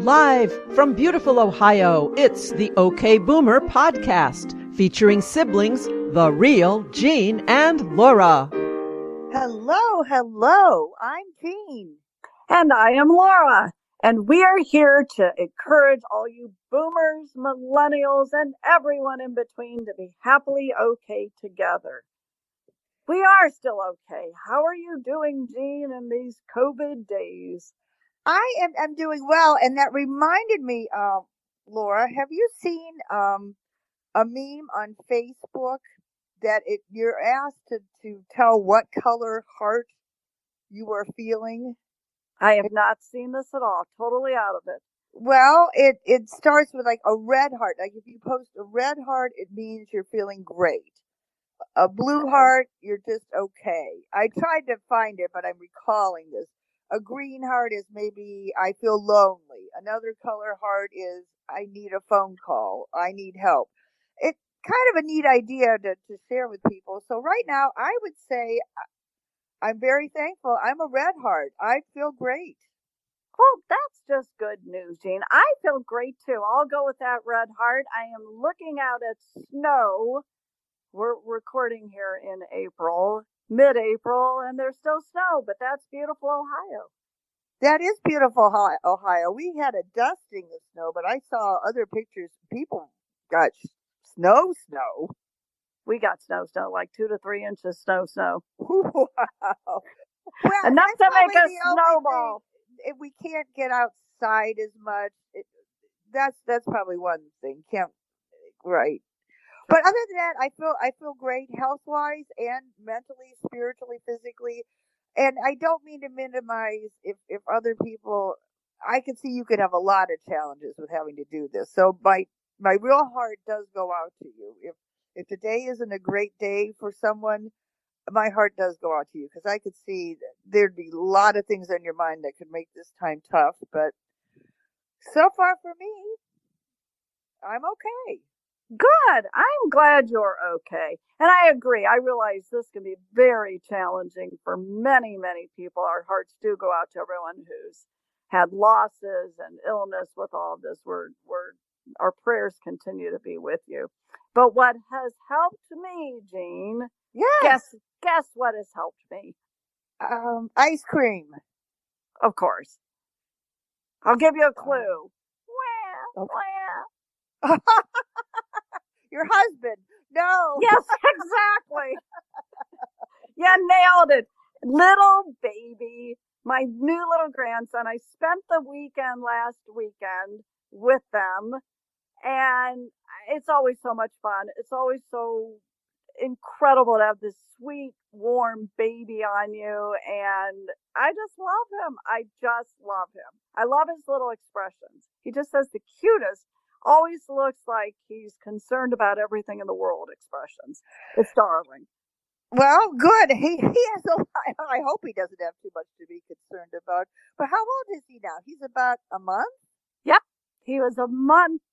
Live from beautiful Ohio, it's the OK Boomer podcast, featuring siblings, the real Jean and Laura. Hello. I'm Jean. And I am Laura. And we are here to encourage all you boomers, millennials, and everyone in between to be happily okay together. We are still okay. How are you doing, Jean, in these COVID days? I'm doing well, and that reminded me, Laura, have you seen a meme on Facebook that you're asked to tell what color heart you are feeling? I have not seen this at all. Totally out of it. Well, it starts with like a red heart. Like if you post a red heart, it means you're feeling great. A blue heart, you're just okay. I tried to find it, but I'm recalling this. A green heart is maybe I feel lonely. Another color heart is I need a phone call. I need help. It's kind of a neat idea to share with people. So right now, I would say I'm very thankful. I'm a red heart. I feel great. Well, that's just good news, Jean. I feel great too. I'll go with that red heart. I am looking out at snow. We're recording here in April, mid-April, and there's still snow, but that's beautiful Ohio. That is beautiful, Ohio. We had a dusting of snow, but I saw other pictures. People got snow. We got snow, like 2 to 3 inches snow. Wow. Well, enough to make a snowball. If we can't get outside as much, that's probably one thing. Right. But other than that, I feel great health-wise and mentally, spiritually, physically. And I don't mean to minimize if other people, I can see you could have a lot of challenges with having to do this. So my real heart does go out to you. If today isn't a great day for someone, my heart does go out to you because I could see that there'd be a lot of things on your mind that could make this time tough. But so far for me, I'm okay. Good. I'm glad you're okay. And I agree. I realize this can be very challenging for many, many people. Our hearts do go out to everyone who's had losses and illness with all of this. Our prayers continue to be with you. But what has helped me, Jean? Yes. Guess what has helped me? Ice cream. Of course. I'll give you a clue. Okay. Your husband. No. Yes, exactly. Yeah, nailed it. Little baby, my new little grandson. I spent the weekend last weekend with them, and it's always so much fun. It's always so incredible to have this sweet, warm baby on you, and I just love him. I just love him. I love his little expressions. He just has the cutest, always looks like he's concerned about everything in the world expressions. It's darling. Well, good. He has a lot. I hope he doesn't have too much to be concerned about. But how old is he now? He's about a month? Yep. He was a month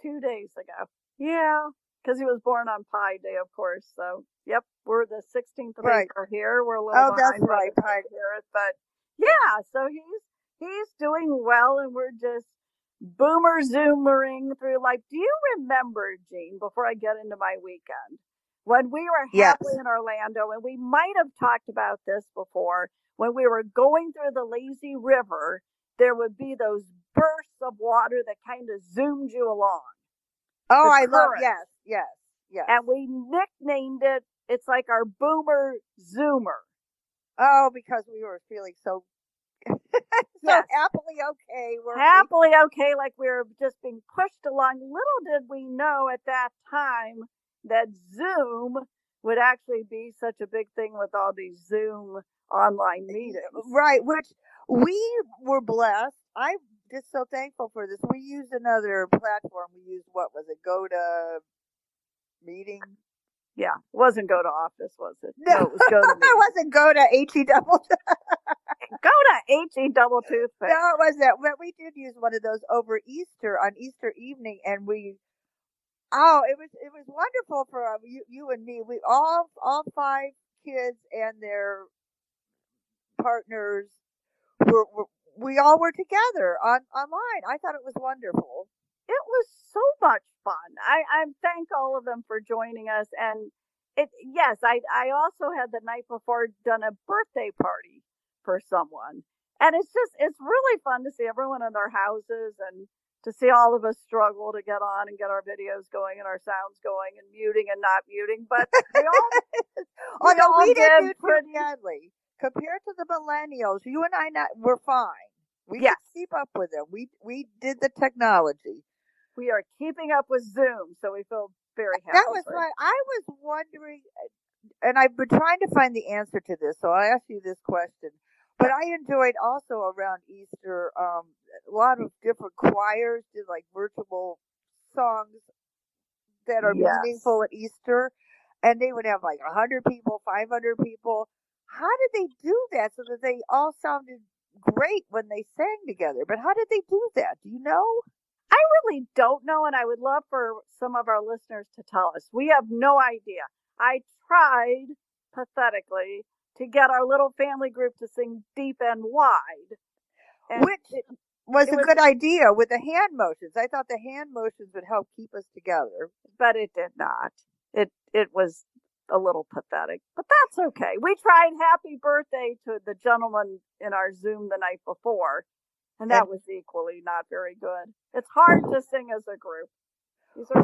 2 days ago. Yeah. Because he was born on Pi Day, of course. So, yep, we're the 16th of April here. We're a little behind. That's right. Here, but yeah, so he's doing well, and we're just boomer zoomering through life. Do you remember, Jean, before I get into my weekend, when we were happily in Orlando, and we might have talked about this before, when we were going through the lazy river, there would be those bursts of water that kind of zoomed you along. Oh, I love, yes. And we nicknamed it, it's like our boomer zoomer. Oh, because we were feeling so happily okay. Happily okay, like we were just being pushed along. Little did we know at that time that Zoom would actually be such a big thing with all these Zoom online meetings. Right, which we were blessed. I'm just so thankful for this. We used another platform. We used, what was it, Go to Meeting? Yeah, it wasn't Go to Office, was it? No, it was Go to Meeting. It wasn't Go to HE Double. Go to HE Double Toothpick. No, it wasn't. But we did use one of those over Easter, on Easter evening, and it was wonderful for you and me. We all 5 kids and their partners we all were together online. I thought it was wonderful. It was so much fun. I thank all of them for joining us. And yes, I also had the night before done a birthday party for someone. And it's really fun to see everyone in their houses and to see all of us struggle to get on and get our videos going and our sounds going and muting and not muting. But we all we didn't did do too badly. Compared to the millennials, you and I were fine. We Yes. could keep up with them. We did the technology. We are keeping up with Zoom, so we feel very happy. That was right. I was wondering, and I've been trying to find the answer to this, so I'll ask you this question. But I enjoyed also around Easter, a lot of different choirs did like virtual songs that are meaningful at Easter, and they would have like 100 people, 500 people. How did they do that so that they all sounded great when they sang together? But how did they do that? Do you know? I really don't know, and I would love for some of our listeners to tell us. We have no idea. I tried pathetically to get our little family group to sing Deep and Wide. And Which was a good idea with the hand motions. I thought the hand motions would help keep us together. But it did not. It was a little pathetic, but that's okay. We tried Happy Birthday to the gentleman in our Zoom the night before, and that was equally not very good. It's hard to sing as a group. These are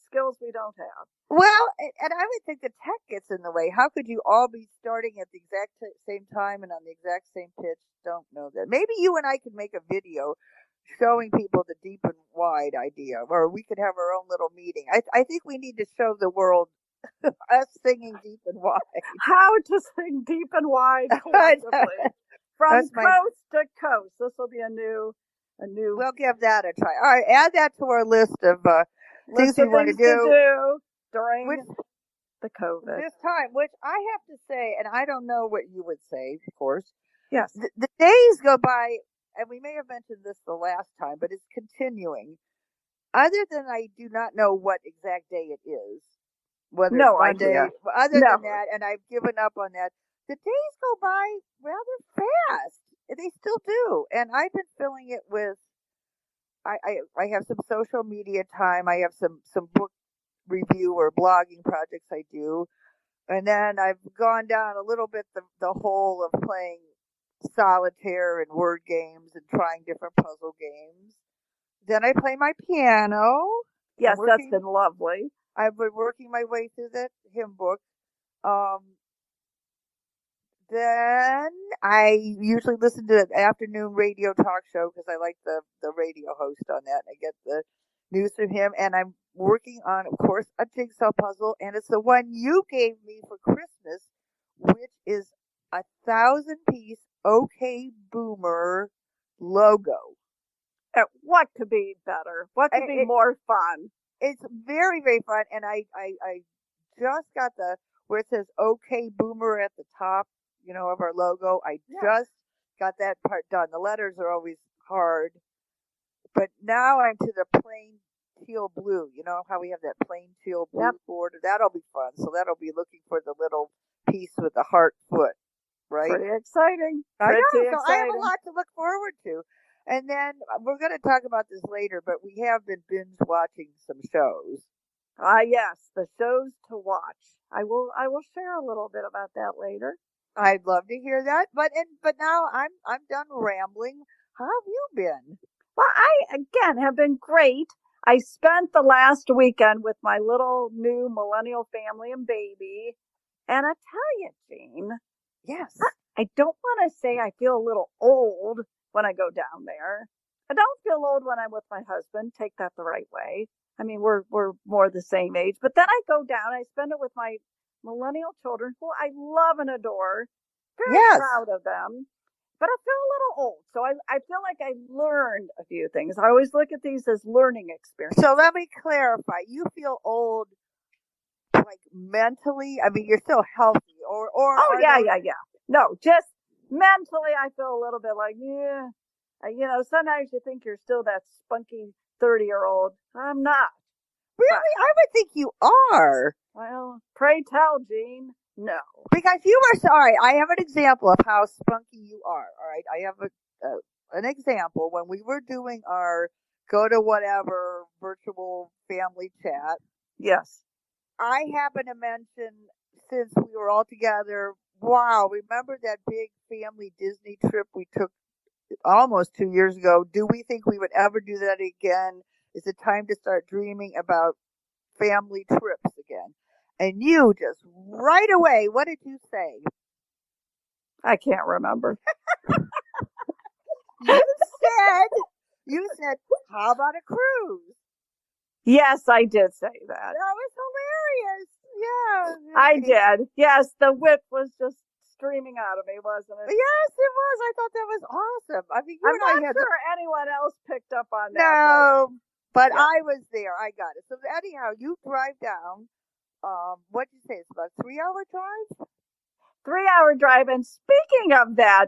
skills we don't have. Well, and I would think the tech gets in the way. How could you all be starting at the exact same time and on the exact same pitch? Don't know that. Maybe you and I could make a video showing people the Deep and Wide idea, or we could have our own little meeting. I think we need to show the world us singing Deep and Wide. How to sing Deep and Wide collectively. From coast to coast. This will be a new. We'll give that a try. All right, add that to our list of things we want to do during the COVID. This time, which I have to say, and I don't know what you would say, of course. Yes. The days go by, and we may have mentioned this the last time, but it's continuing. Other than I do not know what exact day it is, whether it's Monday. Other than that, and I've given up on that. The days go by rather fast. They still do. And I've been filling it with, I have some social media time. I have some book review or blogging projects I do. And then I've gone down a little bit the hole of playing solitaire and word games and trying different puzzle games. Then I play my piano. Yes, that's been lovely. I've been working my way through the hymn book. Then I usually listen to an afternoon radio talk show because I like the radio host on that. I get the news from him, and I'm working on, of course, a jigsaw puzzle, and it's the one you gave me for Christmas, which is a 1,000-piece OK Boomer logo. What could be better? What could be more fun? It's very, very fun, and I just got where it says OK Boomer at the top, of our logo. I just got that part done. The letters are always hard, but now I'm to the plain teal blue. You know how we have that plain teal blue border? That'll be fun. So that'll be looking for the little piece with the heart foot, right? Pretty exciting. I know. So I have a lot to look forward to. And then we're going to talk about this later, but we have been binge watching some shows. Yes, the shows to watch. I will share a little bit about that later. I'd love to hear that. But now I'm done rambling. How have you been? Well, I again have been great. I spent the last weekend with my little new millennial family and baby. And I tell you, Jean. Yes. I don't want to say I feel a little old when I go down there. I don't feel old when I'm with my husband. Take that the right way. I mean, we're more the same age. But then I go down. I spend it with my millennial children, who I love and adore. Very proud of them. But I feel a little old. So I feel like I learned a few things. I always look at these as learning experiences. So let me clarify. You feel old, like mentally? I mean, you're still healthy, or oh yeah. No, just mentally, I feel a little bit like sometimes you think you're still that spunky 30-year-old. I'm not. Really? I would think you are. Well, pray tell, Jean. No. Because you are sorry. I have an example of how spunky you are. All right. I have an example, when we were doing our go to whatever virtual family chat, Yes. I happened to mention, since we were all together, wow, remember that big family Disney trip we took almost 2 years ago? Do we think we would ever do that again? Is it time to start dreaming about family trips again? And you just right away, what did you say? I can't remember. You said, how about a cruise? Yes, I did say that. That was hilarious. Yeah. I did. Yes, the wit was just streaming out of me, wasn't it? Yes, it was. I thought that was awesome. I mean, you I'm and I not had sure anyone else picked up on that. no, but yeah. I was there. I got it. So anyhow, you drive down. What'd you say? It's about a 3-hour drive. 3-hour drive. And speaking of that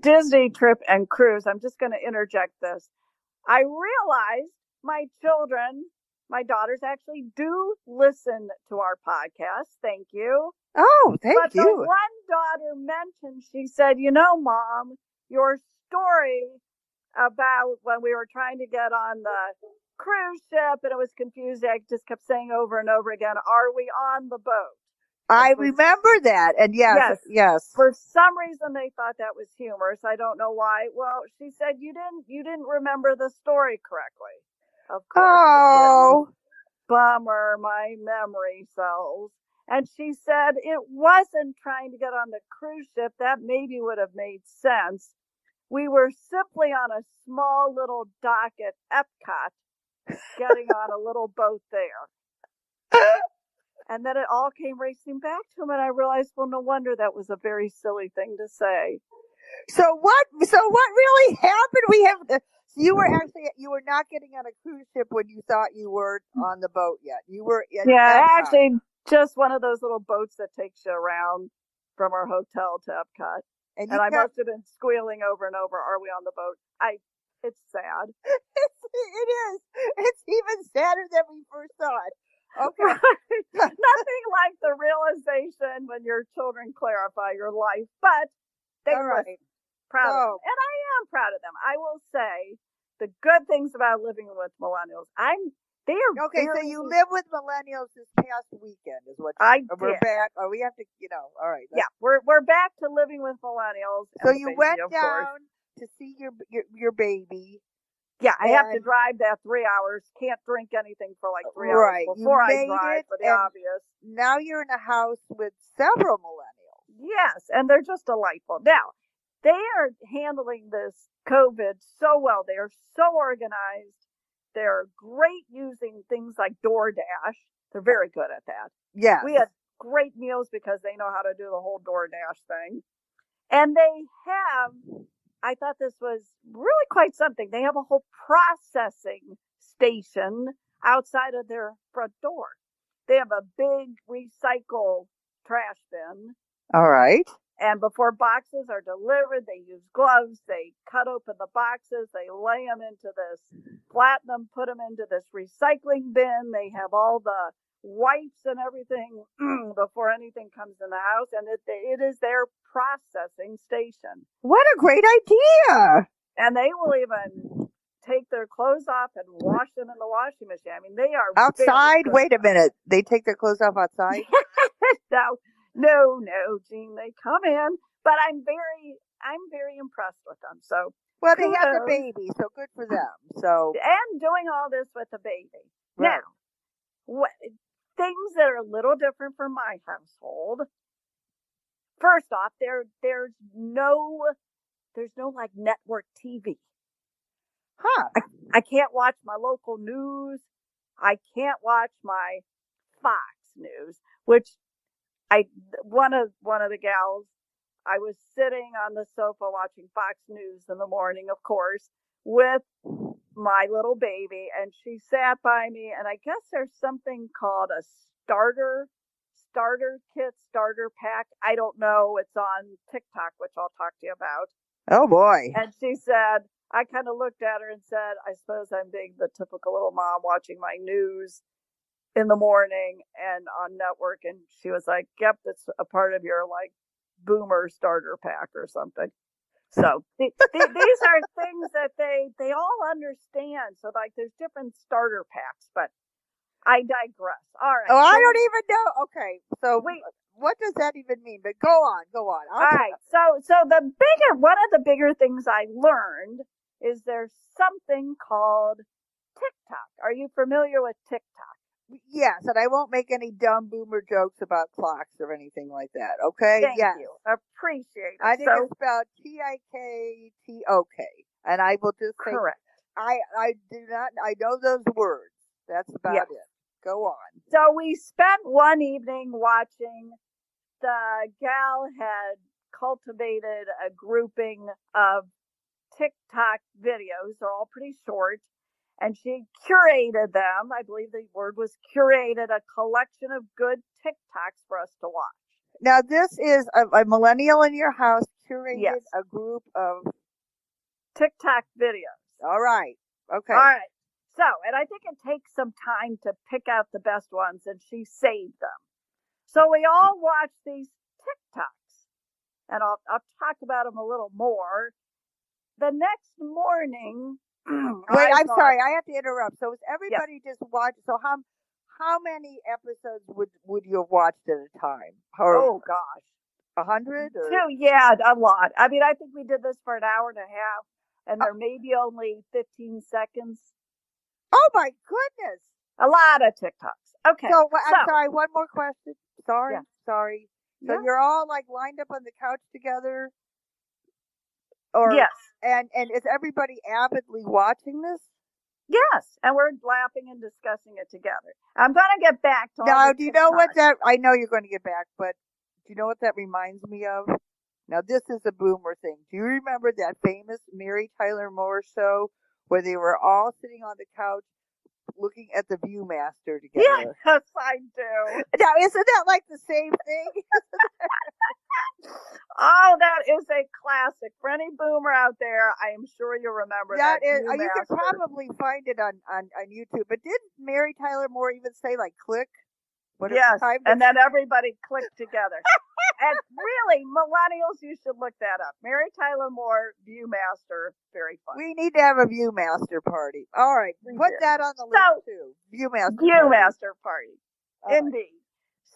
Disney trip and cruise, I'm just going to interject this. I realized my children, my daughters actually do listen to our podcast. Thank you. Oh, thank you. But the one daughter mentioned, she said, you know, Mom, your story about when we were trying to get on the cruise ship and it was confusing, I just kept saying over and over again, are we on the boat? I remember that. And yes. For some reason they thought that was humorous. I don't know why. Well, she said you didn't remember the story correctly. Of course. Oh, bummer, my memory cells. And she said it wasn't trying to get on the cruise ship. That maybe would have made sense. We were simply on a small little dock at Epcot, getting on a little boat there. And then it all came racing back to him, and I realized, well, no wonder that was a very silly thing to say. So what really happened? You were not getting on a cruise ship when you thought you were on the boat yet. You were actually just one of those little boats that takes you around from our hotel to Epcot. And I must have been squealing over and over, are we on the boat? It's sad. It is. It's even sadder than we first thought. Okay. Nothing like the realization when your children clarify your life, but they were proud of them. And I am proud of them. I will say the good things about living with millennials. They are okay. So you live with millennials this past weekend, is what we're back. Oh, we have to, all right. Yeah, we're back to living with millennials. So you went down to see your baby. Yeah, I have to drive that 3 hours. Can't drink anything for like 3 hours before I drive, for the obvious. Now you're in a house with several millennials. Yes, and they're just delightful. Now, they are handling this COVID so well. They are so organized. They're great using things like DoorDash. They're very good at that. Yeah. We had great meals because they know how to do the whole DoorDash thing. And they have, I thought this was really quite something. They have a whole processing station outside of their front door. They have a big recycle trash bin. All right. And before boxes are delivered, they use gloves. They cut open the boxes. They lay them into this, flatten them, put them into this recycling bin. They have all the wipes and everything before anything comes in the house. And it is their processing station. What a great idea. And they will even take their clothes off and wash them in the washing machine. I mean, they are outside. Wait a minute. They take their clothes off outside? No, Jean, they come in, but I'm very impressed with them. So, well, they have the baby, so good for them. So, and doing all this with the baby. Right. Now, things that are a little different from my household. First off, there's no like network TV. Huh. I can't watch my local news. I can't watch my Fox News, which one of the gals, I was sitting on the sofa watching Fox News in the morning, of course, with my little baby, and she sat by me, and I guess there's something called a starter kit, starter pack. I don't know. It's on TikTok, which I'll talk to you about. Oh boy. And she said, I kind of looked at her and said, I suppose I'm being the typical little mom watching my news in the morning and on network. And she was like, yep, it's a part of your like boomer starter pack or something. So these are things that they all understand. So like there's different starter packs, but I digress. All right. Oh, I So don't even know. Okay, so wait. what does that even mean? But go on. All right. So one of the bigger things I learned is there's something called TikTok. Are you familiar with TikTok? Yes, and I won't make any dumb boomer jokes about clocks or anything like that. Okay? Thank Yes. you. Appreciate it. I think it's spelled TIKTOK, and I will just say correct. I do not. I know those words. That's about it. Go on. So we spent one evening watching. The gal had cultivated a grouping of TikTok videos. They're all pretty short. And she curated them. I believe the word was curated, a collection of good TikToks for us to watch. Now, this is a millennial in your house curated a group of TikTok videos. All right. Okay. All right. So, and I think it takes some time to pick out the best ones, and she saved them. So we all watched these TikToks, and I'll talk about them a little more. The next morning, wait, I'm sorry, I have to interrupt. So is everybody just watch? So how many episodes would you have watched at a time? Oh gosh, 100 or 2? Yeah, a lot. I mean, I think we did this for an hour and a half, and there may be only 15 seconds. Oh my goodness! A lot of TikToks. Okay. So I'm sorry. One more question. Sorry. Yeah. Sorry. So you're all like lined up on the couch together. Or, yes. And is everybody avidly watching this? Yes, and we're laughing and discussing it together. I'm going to get back to now. Do you know what that? I know you're going to get back, but do you know what that reminds me of? Now, this is a boomer thing. Do you remember that famous Mary Tyler Moore show where they were all sitting on the couch looking at the Viewmaster together? Yes, I do. Now, isn't that like the same thing? Oh, that is a classic. For any boomer out there, I am sure you'll remember that. You can probably find it on YouTube. But didn't Mary Tyler Moore even say, like, click? Yes, and then everybody clicked together. And really, millennials, you should look that up. Mary Tyler Moore, Viewmaster, very fun. We need to have a Viewmaster party. All right, put that on the list, too. Viewmaster party. Indeed. Right.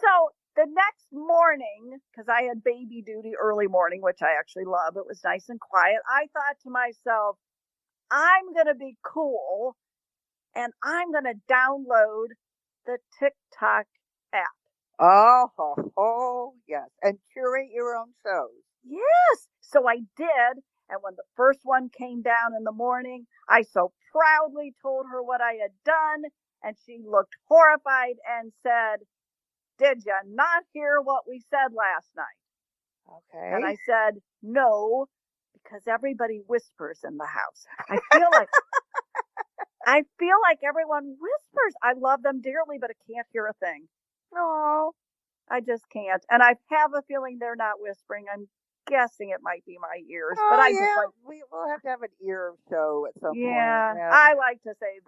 So the next morning, because I had baby duty early morning, which I actually love, it was nice and quiet. I thought to myself, I'm going to be cool and I'm going to download the TikTok app. Oh, yes. And curate your own shows. Yes. So I did. And when the first one came down in the morning, I so proudly told her what I had done. And she looked horrified and said, did you not hear what we said last night? Okay. And I said, no, because everybody whispers in the house. I feel like everyone whispers. I love them dearly, but I can't hear a thing. No, I just can't. And I have a feeling they're not whispering. I'm guessing it might be my ears. But we'll have to have an ear show at some point. Yeah, I like to say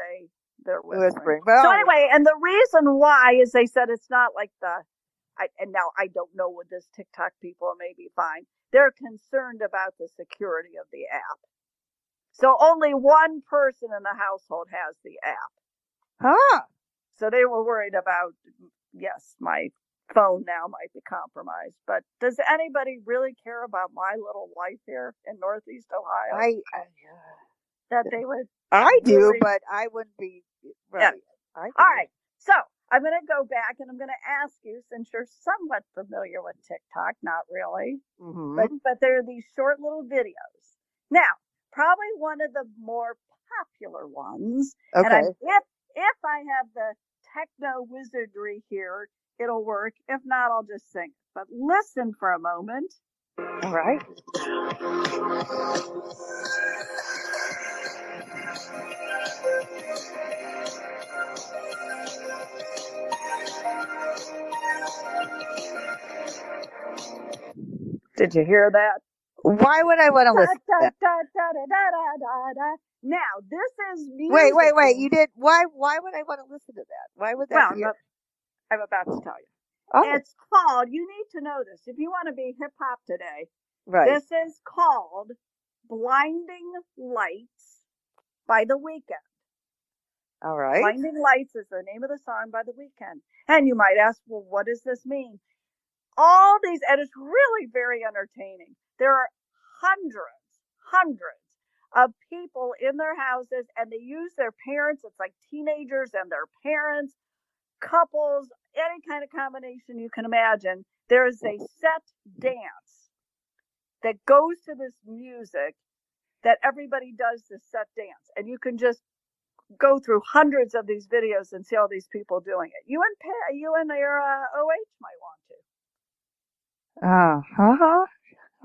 they're whispering. But so anyway, and the reason why is they said it's not like and now I don't know with this TikTok people, it may be fine. They're concerned about the security of the app. So only one person in the household has the app. Huh. So they were worried about, yes, my phone now might be compromised. But does anybody really care about my little life here in Northeast Ohio? That they would. I do, but I wouldn't be. Right. Yeah. All right. So I'm going to go back and I'm going to ask you, since you're somewhat familiar with TikTok, not really, but there are these short little videos. Now, probably one of the more popular ones. Okay. And if I have the techno wizardry here, it'll work. If not, I'll just sing it. But listen for a moment. All right. Did you hear that? Why would I want to listen to that? Now, this is music. Wait. You did. Why would I want to listen to that? Why would that be? I'm about to tell you. Oh. It's called, you need to know this. If you want to be hip hop today, right. This is called Blinding Lights by The Weeknd. All right. Blinding Lights is the name of the song by The Weeknd. And you might ask, well, what does this mean? All these, and it's really very entertaining. There are hundreds of people in their houses, and they use their parents. It's like teenagers and their parents, couples, any kind of combination you can imagine. There is a set dance that goes to this music that everybody does this set dance. And you can just go through hundreds of these videos and see all these people doing it. You and your OH might want to.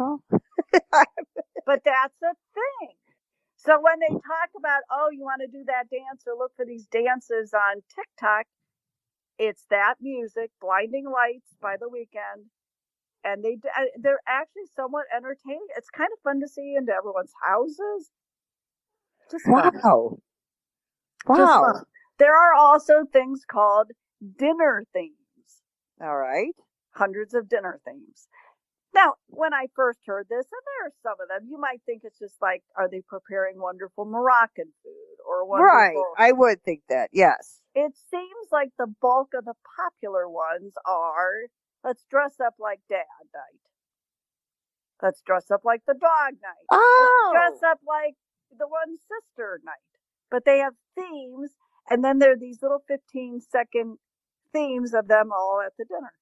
Oh. But that's a thing. So when they talk about, oh, you want to do that dance or look for these dances on TikTok, it's that music, Blinding Lights by The Weeknd. And they're actually somewhat entertaining. It's kind of fun to see into everyone's houses. Just fun. Wow. Just fun. There are also things called dinner themes. All right. Hundreds of dinner themes. Now, when I first heard this, and there are some of them, you might think it's just like, are they preparing wonderful Moroccan food or wonderful? Right. I would think that. Yes. It seems like the bulk of the popular ones are, let's dress up like dad night. Let's dress up like the dog night. Oh. Let's dress up like the one sister night. But they have themes, and then there are these little 15-second themes of them all at the dinner.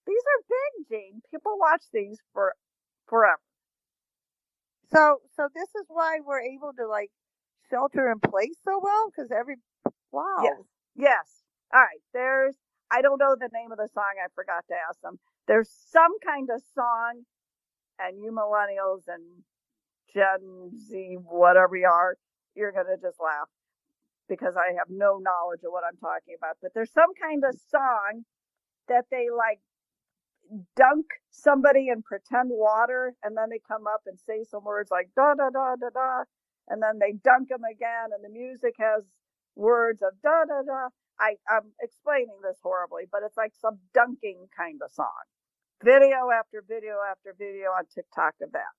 These are big, Jane. People watch these for forever. So this is why we're able to like shelter in place so well, because wow. Yes. All right. I don't know the name of the song. I forgot to ask them. There's some kind of song, and you millennials and Gen Z, whatever you are, you're going to just laugh because I have no knowledge of what I'm talking about. But there's some kind of song that they like dunk somebody in pretend water, and then they come up and say some words like da da da da da, and then they dunk them again, and the music has words of da da da. I'm explaining this horribly, but it's like some dunking kind of song. Video after video after video on TikTok of that.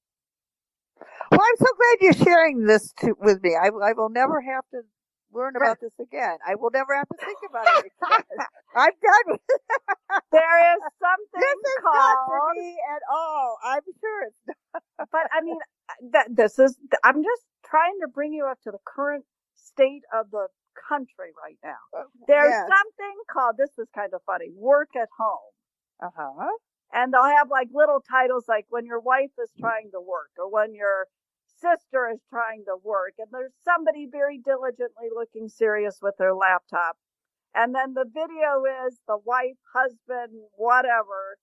Well, I'm so glad you're sharing this with me. I will never have to learn about this again. I will never have to think about it again. I'm done with it. There is something this is called not for me at all. I'm sure it's not. But I mean, I'm just trying to bring you up to the current state of the country right now. There's something called, this is kind of funny, work at home. Uh-huh. And they'll have like little titles like when your wife is trying to work or when your sister is trying to work, and there's somebody very diligently looking serious with their laptop. And then the video is the wife, husband, whatever,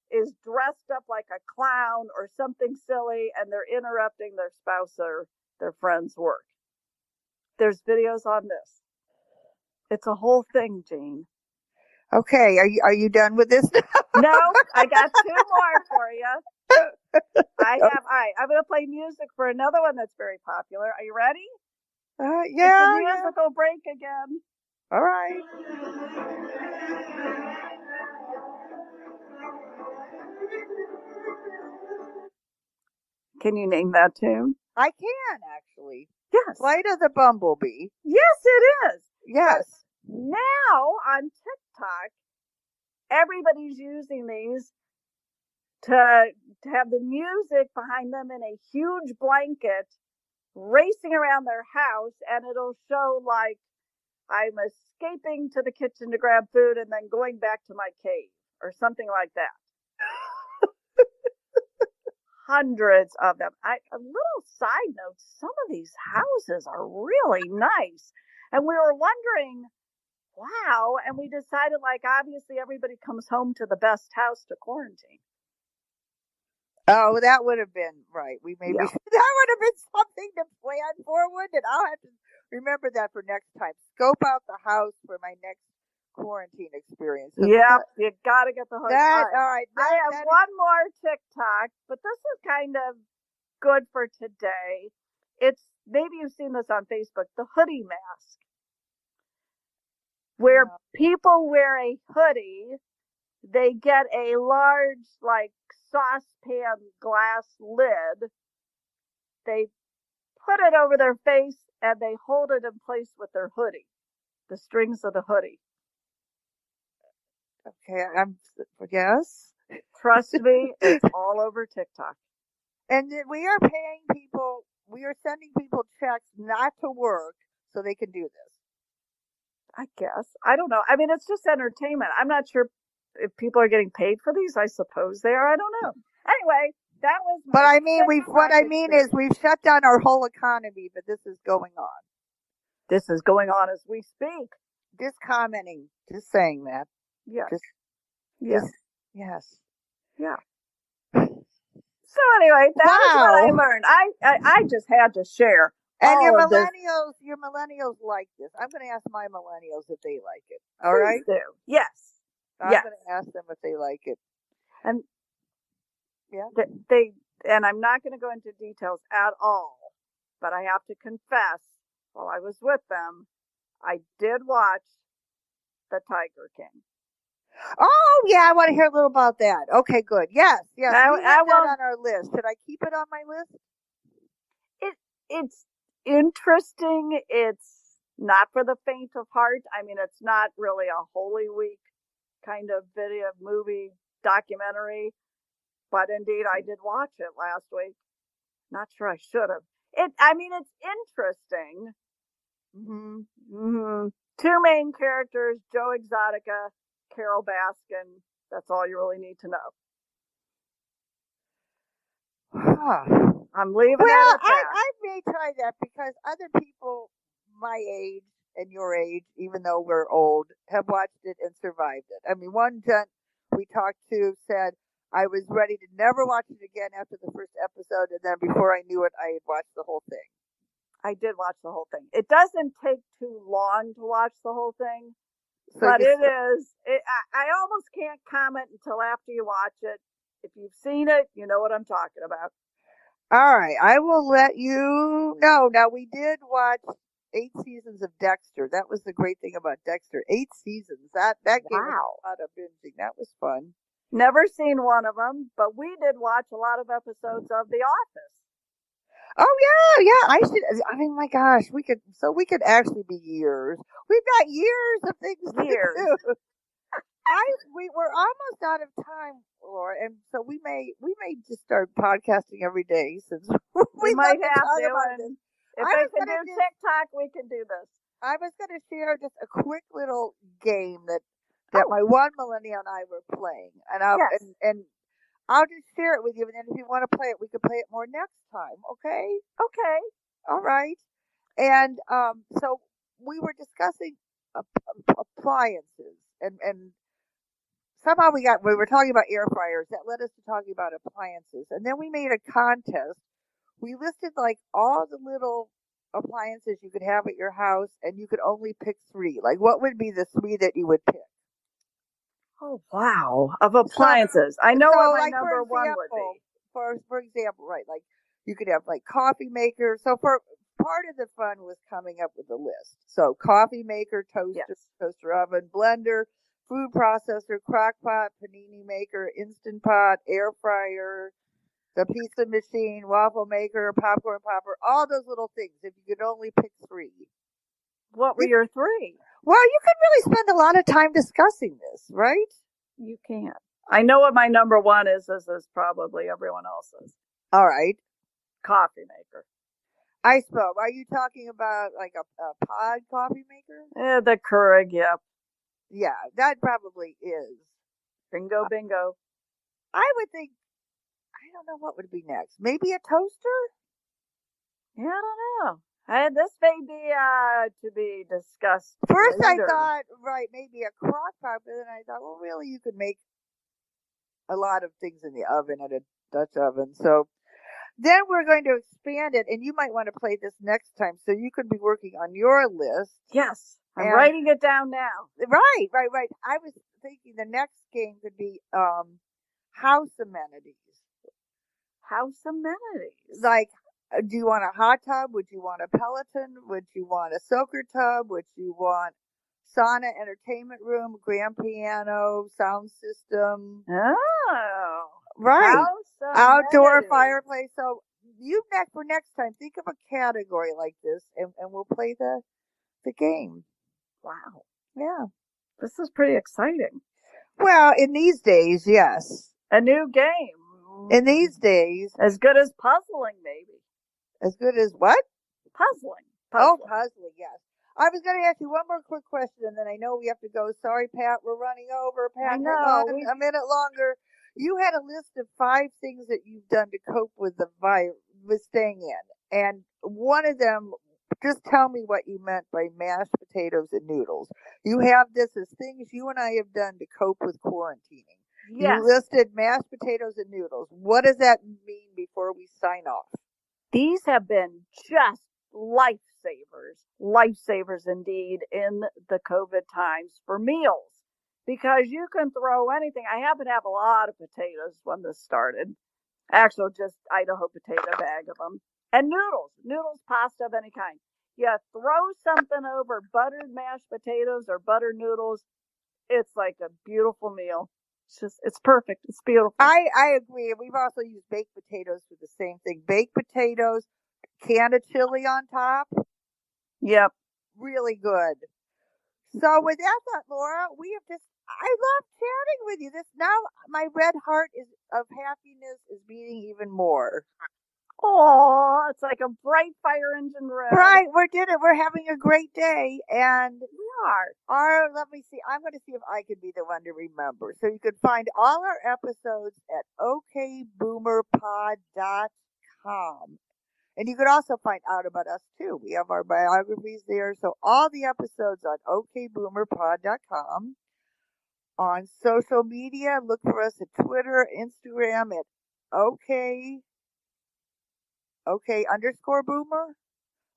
is dressed up like a clown or something silly, and they're interrupting their spouse or their friend's work. There's videos on this. It's a whole thing, Jane. Okay, are you done with this? No, I got two more for you. All right, I'm going to play music for another one that's very popular. Are you ready? Yeah. It's a musical break again. All right. Can you name that tune? I can, actually. Yes. Flight of the Bumblebee. Yes, it is. Yes. But now on TikTok, everybody's using these to have the music behind them in a huge blanket racing around their house, and it'll show like I'm escaping to the kitchen to grab food and then going back to my cave or something like that. Hundreds of them. A little side note, some of these houses are really nice. And we were wondering, wow, and we decided like obviously everybody comes home to the best house to quarantine. Oh, that would have been right. That would have been something to plan for, wouldn't it? I'll have to remember that for next time. Scope out the house for my next quarantine experience. Yeah, you got to get the hook. All right. I have one more TikTok, but this is kind of good for today. It's, maybe you've seen this on Facebook, the hoodie mask, where people wear a hoodie. They get a large, like, saucepan glass lid, they put it over their face and they hold it in place with their hoodie, the strings of the hoodie. Okay, yes. Trust me, it's all over TikTok. And then we are sending people checks not to work so they can do this. I guess. I don't know. I mean, it's just entertainment. I'm not sure if people are getting paid for these. I suppose they are. I don't know. Anyway, that was. But I mean, we've shut down our whole economy, but this is going on. This is going on as we speak. Just commenting, just saying that. Yes. Yes. Yeah. So anyway, that is what I learned. I just had to share. And your millennials like this. I'm going to ask my millennials if they like it. All right? Please do. Yes. I'm going to ask them if they like it. And yeah, and I'm not going to go into details at all, but I have to confess, while I was with them, I did watch The Tiger King. Oh, yeah, I want to hear a little about that. Okay, good. Yes. We have that on our list. Should I keep it on my list? It's interesting. It's not for the faint of heart. I mean, it's not really a Holy Week kind of video, movie, documentary. But indeed, I did watch it last week. Not sure I should have. It's interesting. Mm-hmm. Two main characters, Joe Exotica, Carol Baskin. That's all you really need to know. I'm leaving it at that. I may try that because other people my age and your age, even though we're old, have watched it and survived it. I mean, one gent we talked to said, I was ready to never watch it again after the first episode, and then before I knew it, I had watched the whole thing. I did watch the whole thing. It doesn't take too long to watch the whole thing, but I almost can't comment until after you watch it. If you've seen it, you know what I'm talking about. All right, I will let you know. Now, we did watch 8 seasons of Dexter. That was the great thing about Dexter. 8 seasons. That gave us a lot of binging. That was fun. Never seen one of them, but we did watch a lot of episodes of The Office. Oh yeah. I mean, my gosh, we could actually be years. We've got years of things to do. We're almost out of time, Laura, and so we may just start podcasting every day since we might have to. If I can do TikTok, we can do this. I was going to share just a quick little game that my one millennial and I were playing, and I'll just share it with you, and then if you want to play it, we can play it more next time. Okay? Okay. All right. And so we were discussing appliances, and somehow we were talking about air fryers. That led us to talking about appliances. And then we made a contest. We listed like all the little appliances you could have at your house, and you could only pick 3. Like, what would be the 3 that you would pick? Oh, wow. Of appliances. I know what my number one would be. For example, right, like you could have like coffee maker. So for part of the fun was coming up with a list. So coffee maker, toaster oven, blender, food processor, crock pot, panini maker, Instant Pot, air fryer, the pizza machine, waffle maker, popcorn popper, all those little things. If you could only pick 3. What were your 3? Well, you could really spend a lot of time discussing this, right? You can. I know what my number one is. This is probably everyone else's. All right. Coffee maker. I suppose. Are you talking about like a pod coffee maker? The Keurig, yep. Yeah, that probably is. Bingo, bingo. I would think, I don't know what would be next. Maybe a toaster? Yeah, I don't know. This may be to be discussed. First later. I thought, right, maybe a crock pot, but then I thought, well, really, you could make a lot of things in the oven at a Dutch oven. So then we're going to expand it, and you might want to play this next time, so you could be working on your list. Yes, I'm writing it down now. Right. I was thinking the next game could be house amenities. House amenities. Like, do you want a hot tub? Would you want a Peloton? Would you want a soaker tub? Would you want sauna, entertainment room, grand piano, sound system? Oh. Right. Outdoor fireplace. So for next time, think of a category like this, and we'll play the game. Wow. Yeah. This is pretty exciting. Well, in these days, yes. A new game. In these days. As good as puzzling, maybe. As good as what? Puzzling. Oh, puzzling, yes. I was going to ask you one more quick question, and then I know we have to go. Sorry, Pat, we're running over. Pat, hang on a minute longer. You had a list of 5 things that you've done to cope with the virus, with staying in. And one of them, just tell me what you meant by mashed potatoes and noodles. You have this as things you and I have done to cope with quarantining. Yes. You listed mashed potatoes and noodles. What does that mean before we sign off? These have been just lifesavers indeed in the COVID times for meals, because you can throw anything. I happen to have a lot of potatoes when this started, actually just Idaho potato bag of them, and noodles, pasta of any kind. You throw something over buttered mashed potatoes or buttered noodles, it's like a beautiful meal. It's perfect. It's beautiful. I agree. We've also used baked potatoes for the same thing. Baked potatoes, can of chili on top. Yep. Really good. So with that, Laura, I love chatting with you. Now my red heart of happiness is beating even more. Oh, it's like a bright fire engine red. Right, we did it. We're having a great day, and we are. Let me see. I'm going to see if I can be the one to remember. So you can find all our episodes at okboomerpod.com. And you could also find out about us, too. We have our biographies there. So all the episodes on okboomerpod.com. On social media, look for us at Twitter, Instagram at OK_boomer.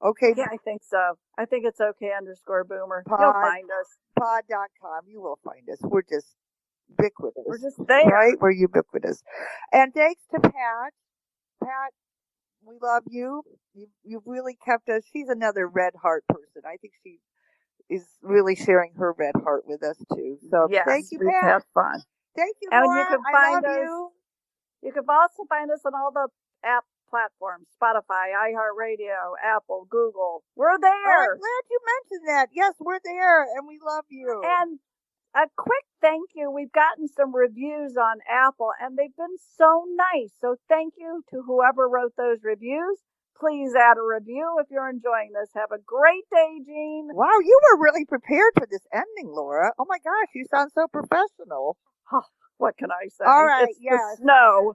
Okay. Yeah, I think so. I think it's OK_boomer. You'll find us. Pod.com. You will find us. We're just ubiquitous. We're just there. Right? We're ubiquitous. And thanks to Pat. Pat, we love you. You've really kept us. She's another red heart person. I think she is really sharing her red heart with us too. So yes, thank you, Pat. We've had fun. Thank you, and Laura. You can find us. You can also find us on all the app platforms: Spotify, iHeartRadio, Apple, Google. We're there. I'm glad you mentioned that. Yes, we're there, and we love you. And a quick thank you. We've gotten some reviews on Apple, and they've been so nice. So thank you to whoever wrote those reviews. Please add a review if you're enjoying this. Have a great day, Jean. Wow, you were really prepared for this ending, Laura. Oh, my gosh, you sound so professional. Oh, what can I say? All right, it's the snow.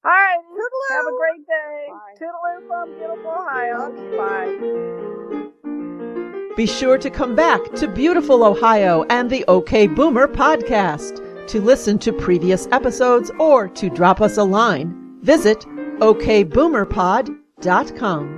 All right, toodaloo. Have a great day. Bye. Toodaloo from beautiful Ohio. Bye. Be sure to come back to beautiful Ohio and the OK Boomer podcast. To listen to previous episodes or to drop us a line, visit okboomerpod.com.